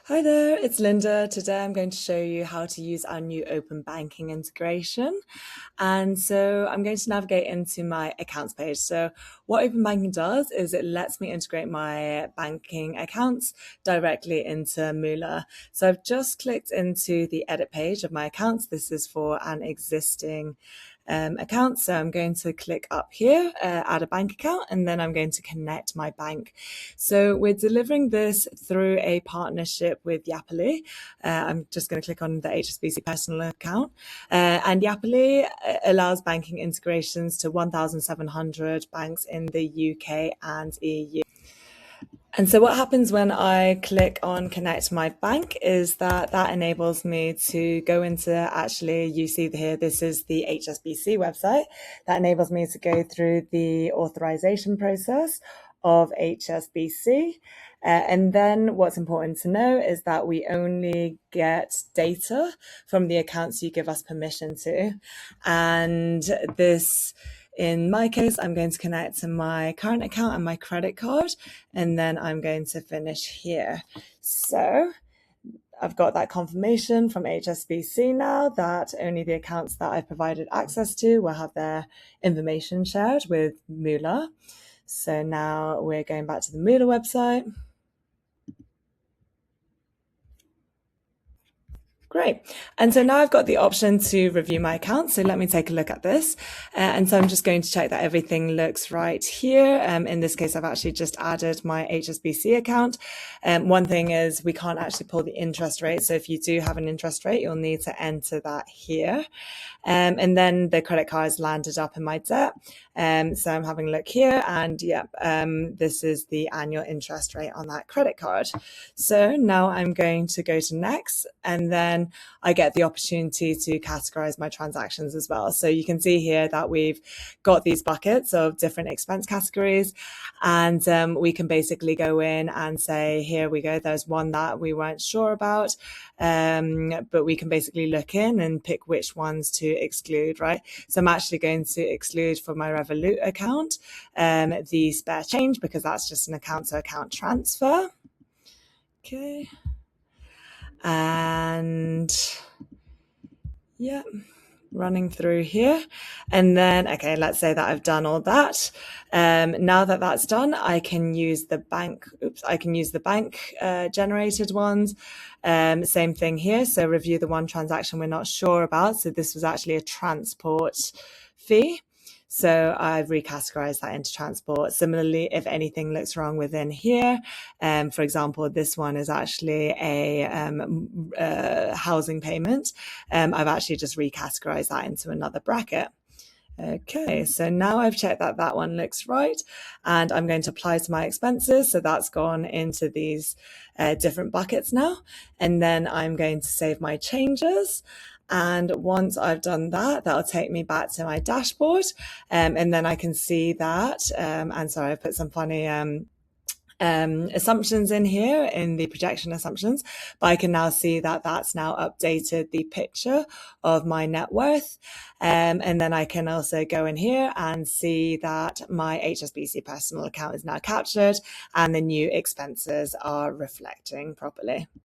Hi there, it's Linda. Today I'm going to show you how to use our new open banking integration. And so I'm going to navigate into my accounts page. So what open banking does is it lets me integrate my banking accounts directly into Moola. So I've just clicked into the edit page of my accounts. This is for an existing account. So I'm going to click up here, add a bank account, and then I'm going to connect my bank. So we're delivering this through a partnership with Yapily. I'm just going to click on the HSBC personal account. And Yapily allows banking integrations to 1,700 banks in the UK and EU. And so what happens when I click on connect my bank is that enables me to go into, actually, you see here, this is the HSBC website. That enables me to go through the authorization process of HSBC. And then what's important to know is that we only get data from the accounts you give us permission to. And this, in my case, I'm going to connect to my current account and my credit card, and then I'm going to finish here. So I've got that confirmation from HSBC now that only the accounts that I've provided access to will have their information shared with Moola. So now we're going back to the Moola website. Great. And so now I've got the option to review my account. So let me take a look at this. And so I'm just going to check that everything looks right here. In this case, I've actually just added my HSBC account. One thing is we can't actually pull the interest rate. So if you do have an interest rate, you'll need to enter that here. And then the credit card has landed up in my debt. So I'm having a look here, and this is the annual interest rate on that credit card. So now I'm going to go to next, and then I get the opportunity to categorize my transactions as well. So you can see here that we've got these buckets of different expense categories, and we can basically go in and say, here we go, there's one that we weren't sure about, but we can basically look in and pick which ones to exclude, right? So I'm actually going to exclude for my Revolut account the spare change, because that's just an account-to-account transfer. Okay. And yeah, running through here. And then, okay, let's say that I've done all that. Now that that's done, I can use the bank, generated ones. Same thing here. So review the one transaction we're not sure about. So this was actually a transport fee. So I've recategorized that into transport. Similarly, if anything looks wrong within here, for example, this one is actually a housing payment. I've actually just recategorized that into another bracket. Okay, so now I've checked that that one looks right, and I'm going to apply to my expenses. So that's gone into these different buckets now. And then I'm going to save my changes. And once I've done that, that'll take me back to my dashboard. And then I can see that, and sorry, I put some funny assumptions in here in the projection assumptions, but I can now see that that's now updated the picture of my net worth. And then I can also go in here and see that my HSBC personal account is now captured and the new expenses are reflecting properly.